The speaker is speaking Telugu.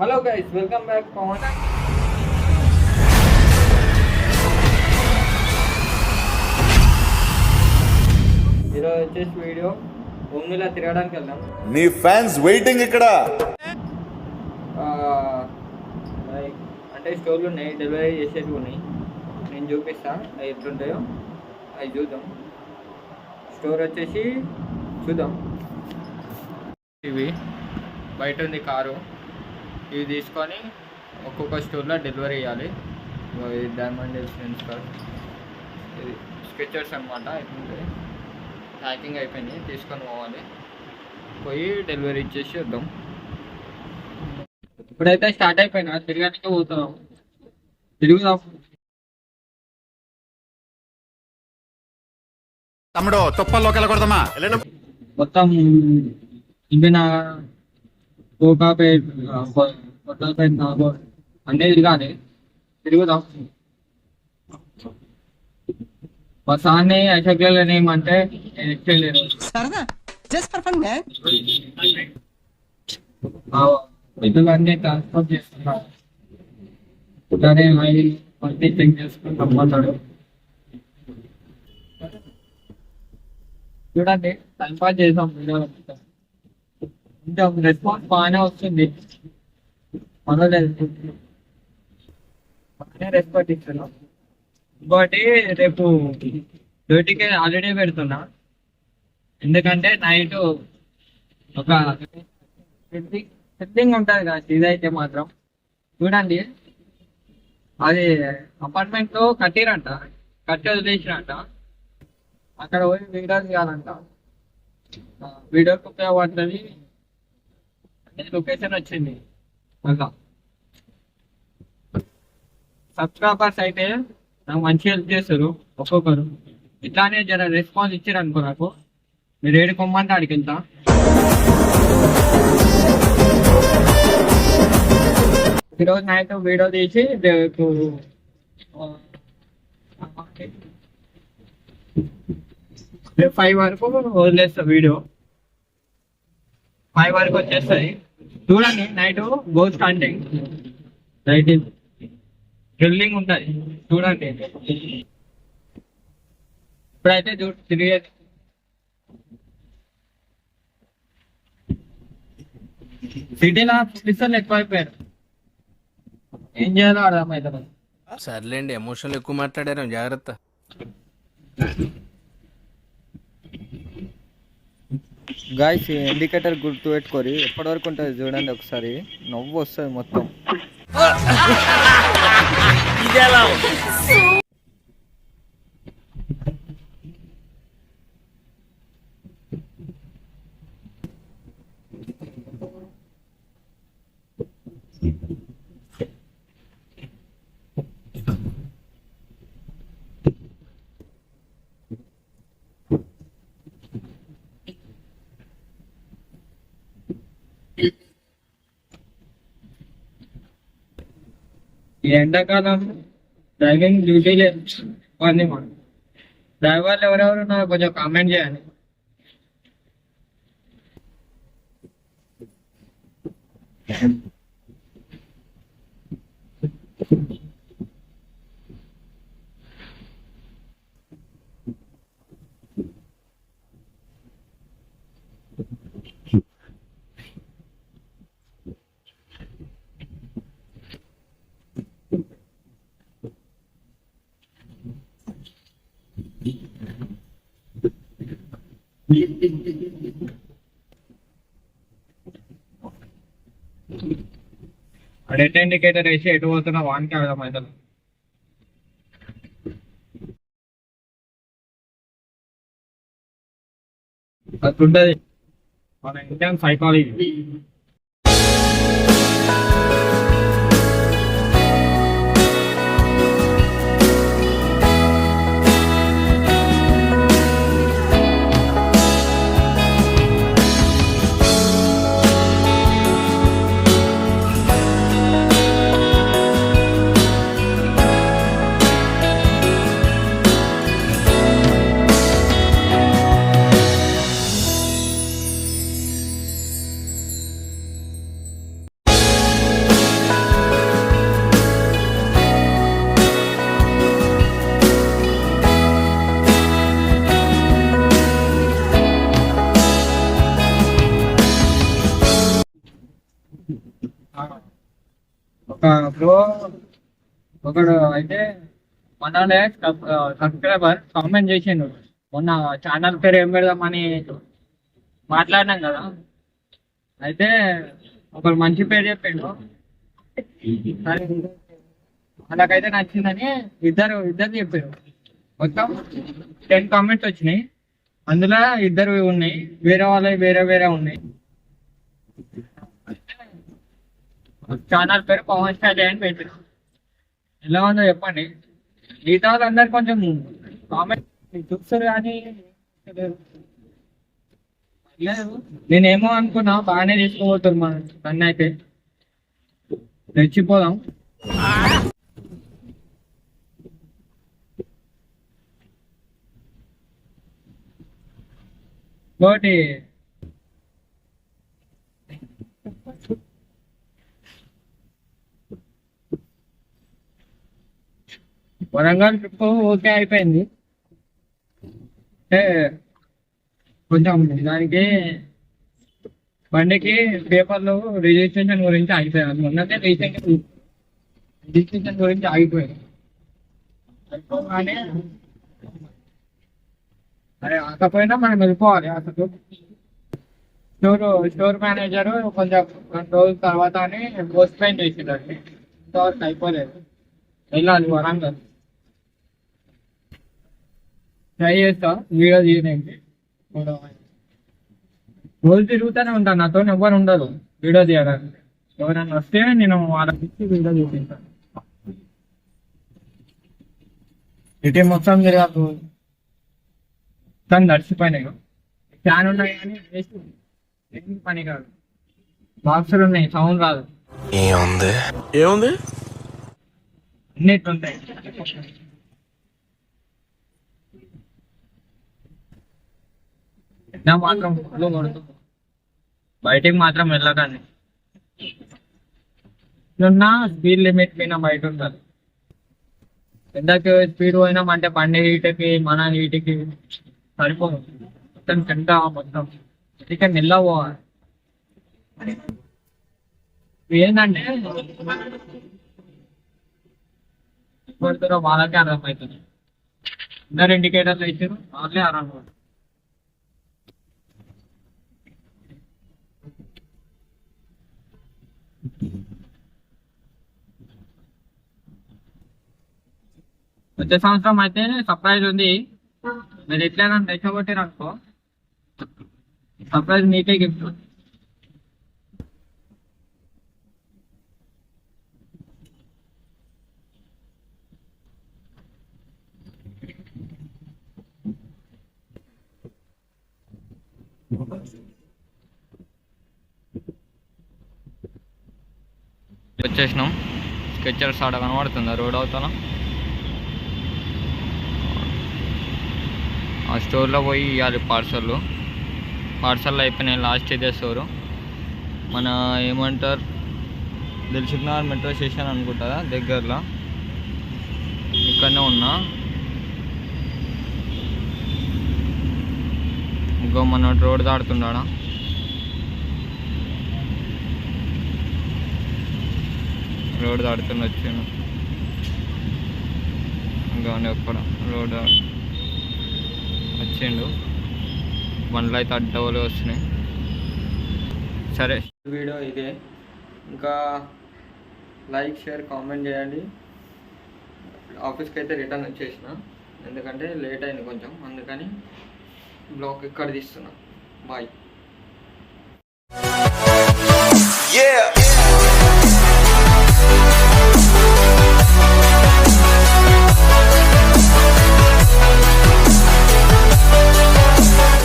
Hello guys, welcome back Pavan. ఈరోజు వచ్చేసి వీడియో భూమిలో తిరగడానికి వెళ్దాం. నీ ఫ్యాన్స్ వెయిటింగ్ ఇక్కడ. అంటే స్టోర్లు ఉన్నాయి, డెలివరీ చేసేవి ఉన్నాయి. నేను చూపిస్తా అవి ఎట్లుంటాయో, అవి చూద్దాం. స్టోర్ వచ్చేసి చూద్దాం. ఇవి బయట ఉంది కారు, ఇవి తీసుకొని ఒక్కొక్క స్టోర్లో డెలివరీ చేయాలి. ఇది డైమండ్ ఎలిఫెంట్స్ కార్, ఇది స్కెచర్స్ అనమాట. ఇట్లుంటుంది, ప్యాకింగ్ అయిపోయింది, తీసుకొని పోవాలి. పోయి డెలివరీ ఇచ్చేసి వద్దాం. ఇప్పుడైతే స్టార్ట్ అయిపోయినా, తిరగడానికి పోతున్నాం. తిరుగుదాం. తమ్ముడు తుప్పల్లోకి వెళ్ళకూడదమ్మా. మొత్తం ఇండియన్ కోకాపేట్, కొత్తపేట, నాగోర్ అన్నీ తిరగాలి. తిరుగుదాం. మా సార్ని అశోక్లో ఏమంటే నిధులన్నీ ట్రాన్స్ఫర్ చేస్తున్నా. సరే, ఆయిల్ మళ్ళీ చెక్ చేసుకుని రమ్మన్నాడు. చూడండి, టైం పాస్ చేసాం. కొంచెం రెస్పాన్స్ బాగానే వస్తుంది. మనలేదు, బాగానే రెస్పాన్స్ ఇస్తున్నాం. ఇంకోటి, రేపు డ్యూటీకి ఆల్రెడీ పెడుతున్నా. ఎందుకంటే నైట్ ఒక సెట్టింగ్ ఉంటుంది కదా, ఇదైతే మాత్రం చూడండి. అది అపార్ట్మెంట్ లో కట్టిరంట, కట్టి వదిలేసిరంట. అక్కడ పోయి వీడియో తీయాలంట. వీడియోకి ఉపయోగపడుతుంది. లొకేషన్ వచ్చింది. అలా సబ్స్క్రైబర్స్ అయితే నాకు మంచి హెల్ప్ చేస్తారు ఒక్కొక్కరు. ఇట్లానే జర రెస్పాన్స్ ఇచ్చారు అనుకో, నాకు మీరు ఏడు కొమ్మంటే ఆడికి వెళ్తా. ఈరోజు నైట్ వీడియో తీసి రేపు 5 వరకు వదిలేస్తా. వీడియో 5 వరకు వచ్చేస్తుంది. చూడండి, night ghost hunting, night drilling ఉంటుంది. చూడండి, ఇప్పుడైతే తిరిగేది. సిటీలో పోలీసులు ఎక్కువైపోయారు, ఏం చేయాలో అర్థమవుతుంది. సర్లేండి, ఎమోషన్లు ఎక్కువ మాట్లాడారు, జాగ్రత్త. గాయస్, ఇండికేటర్ గుర్తు పెట్టుకోరి, ఎప్పటి వరకు ఉంటుంది చూడండి. ఒకసారి నవ్వు వస్తుంది మొత్తం. ఈ ఎండాకాలం డ్రైవింగ్ డ్యూటీ లేదు. డ్రైవర్లు ఎవరెవరు ఉన్నారో కొంచెం కామెంట్ చేయండి. డెట్ ఇండికేటర్ వేసి ఎటు పోతున్నా వానికి అర్థమవుతుంది. అట్లుంటది మన ఇండియన్ సైకాలజీ. ఒక బ్రో ఒకడు అయితే మనోడే సబ్స్క్రైబర్ కామెంట్ చేసిండు మొన్న ఛానల్ పేరు ఏం పెడదామని మాట్లాడినాం కదా. అయితే ఒకరు మంచి పేరు చెప్పిండు. సరే వాళ్ళకైతే నచ్చిందని ఇద్దరు చెప్పారు. మొత్తం 10 కామెంట్స్ వచ్చినాయి. అందులో ఇద్దరు ఉన్నాయి, వేరే వాళ్ళవి వేరే ఉన్నాయి. ఛానల్ పేరు పవన్ స్టార్ అని పెట్టారు. ఎలా ఉందో చెప్పండి. మిగతా వాళ్ళందరూ కొంచెం కామెంట్ చూస్తారు కానీ లేదు. నేనేమో అనుకున్నా బాగానే తీసుకోబోతారు మన నన్ను అయితే. తెచ్చిపోదాం. ఇంకోటి వరంగల్ ట్రిప్ ఓకే అయిపోయింది. అంటే కొంచెం దానికి బండికి పేపర్లు రిజిస్ట్రేషన్ గురించి ఆగిపోయారు. మొన్ననే రిజిస్ట్రేషన్ గురించి ఆగిపోయారు. అయిపోగానే అరే ఆకపోయినా మనం వెళ్ళిపోవాలి. అసలు స్టోర్ మేనేజర్ కొంచెం 2 రోజుల తర్వాత అని పోస్ట్ పోయిన్ చేసిందండి. ఇంతవరకు అయిపోలేదు. వెళ్ళాలి వరంగల్. ట్రై చేస్తా వీడియో తీయడానికి. రోజు తిరుగుతూనే ఉంటాను, నాతో ఎవరు ఉండదు వీడియో తీయడానికి. ఎవరైనా వస్తే నేను వాళ్ళకి ఇచ్చి వీడియో చూపించాను. ఇటీ మొత్తం తిరగదు, మొత్తం నడిచిపోయినాయి. ఫ్యాన్ ఉన్నాయి కానీ వేస్ట్, ఏం పని కాదు. బాక్సులు ఉన్నాయి, సౌండ్ రాదు. ఏముంది అన్నిటి ఉంటాయి. ఎండ మాత్రం ఫుల్ కొడుతుంది. బయటికి మాత్రం వెళ్ళకండి. స్పీడ్ లిమిట్ పైన బయట ఉంటారు. ఎంతకు స్పీడ్ పోయినామంటే బండి హీట్కి మన హీట్కి సరిపోదు. మొత్తం చెంట మొత్తం ఇక నిల్ల పోవాలి. ఏంటంటే కొడుతున్నా వాళ్ళకే అర్థమవుతుంది. అందరు ఇండికేటర్లు ఇచ్చారు, వాళ్ళే అర్థం. వచ్చే సంవత్సరం అయితే సర్ప్రైజ్ ఉంది. మీరు ఎట్లయినా తెచ్చగొట్టారు అనుకో, సర్ప్రైజ్ మీకే గిఫ్ట్. వచ్చేసినాం. స్కెచర్స్ ఆడ కనబడుతుందా రోడ్ అవుతాను. ఆ స్టోర్లో పోయి ఇవ్వాలి పార్సల్లో అయిపోయినాయి. లాస్ట్ ఇదే స్టోరు. మన ఏమంటారు దిల్సుఖ్నగర్ మెట్రో స్టేషన్ అనుకుంటుందా దగ్గరలో. ఇక్కడనే ఉన్నా. ఇంకో మన రోడ్ దాడుతున్నాడా. రోడ్ దాడుతున్న వచ్చాను. ఇంకా ఒక్కడ రోడ్ వచ్చిండు. బండ్లు అయితే అడ్డవలు వస్తున్నాయి. సరే వీడియో ఇదే. ఇంకా లైక్ షేర్ కామెంట్ చేయండి. ఆఫీస్కి అయితే రిటర్న్ వచ్చేసిన, ఎందుకంటే లేట్ అయింది కొంచెం, అందుకని బ్లాగ్ ఇక్కడ తీస్తున్నా. బాయ్.